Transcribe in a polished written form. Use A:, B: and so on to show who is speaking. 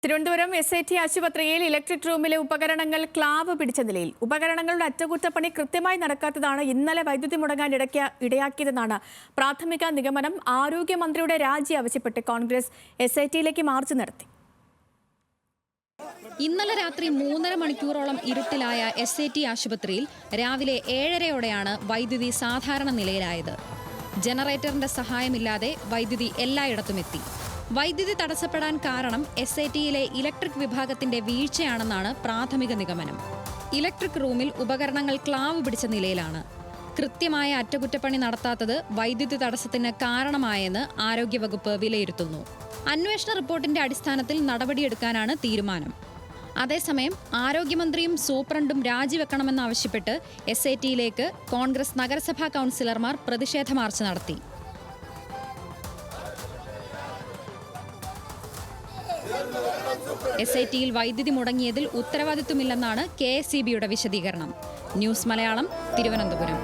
A: Thiruvananthapuram SIT ആശുപത്രിയിൽ electric റൂമിലെ ഉപകരണങ്ങൾ ക്ലാവ് പിടിച്ച നിലയിൽ. ഉപകരണങ്ങളുടെ അറ്റകുറ്റപ്പണി കൃത്യമായി നടക്കാത്തതാണ് ഇന്നലെ വൈദ്യുതി മുടങ്ങാൻ ഇടയാക്കിയതെന്നാണ് പ്രാഥമിക നിഗമനം. ആരോഗ്യമന്ത്രിയുടെ രാജി ആവശ്യപ്പെട്ട് കോൺഗ്രസ് SITയിലേക്ക് മാർച്ച് നടത്തി.
B: ഇന്നലെ രാത്രി 3.5 മണിക്കൂറോളം ഇരുട്ടിലായ SIT ആശുപത്രിയിൽ രാവിലെ 7:30യോടെയാണ് വൈദ്യുതി സാധാരണ നിലയിലായത്. ജനറേറ്ററിന്റെ സഹായമില്ലാതെ വൈദ്യുതി എല്ലായിടത്തും എത്തി. വൈദ്യുതി തടസ്സപ്പെടാൻ കാരണം SITയിലെ ഇലക്ട്രിക് വിഭാഗത്തിന്റെ വീഴ്ചയാണെന്നാണ് പ്രാഥമിക നിഗമനം. ഇലക്ട്രിക് റൂമിൽ ഉപകരണങ്ങൾ ക്ലാവ് പിടിച്ച നിലയിലാണ്. കൃത്യമായ അറ്റകുറ്റപ്പണി നടത്താത്തത് വൈദ്യുതി തടസ്സത്തിന് കാരണമായെന്ന് ആരോഗ്യവകുപ്പ് വിലയിരുത്തുന്നു. അന്വേഷണ റിപ്പോർട്ടിന്റെ അടിസ്ഥാനത്തിൽ നടപടിയെടുക്കാനാണ് തീരുമാനം. അതേസമയം ആരോഗ്യമന്ത്രിയും സൂപ്രണ്ടും രാജിവെക്കണമെന്നാവശ്യപ്പെട്ട് SITയിലേക്ക് കോൺഗ്രസ് നഗരസഭാ കൗൺസിലർമാർ പ്രതിഷേധ മാർച്ച് നടത്തി. SITയിൽ വൈദ്യുതി മുടങ്ങിയതിൽ ഉത്തരവാദിത്വമില്ലെന്നാണ് KSEBയുടെ വിശദീകരണം. ന്യൂസ് മലയാളം, തിരുവനന്തപുരം.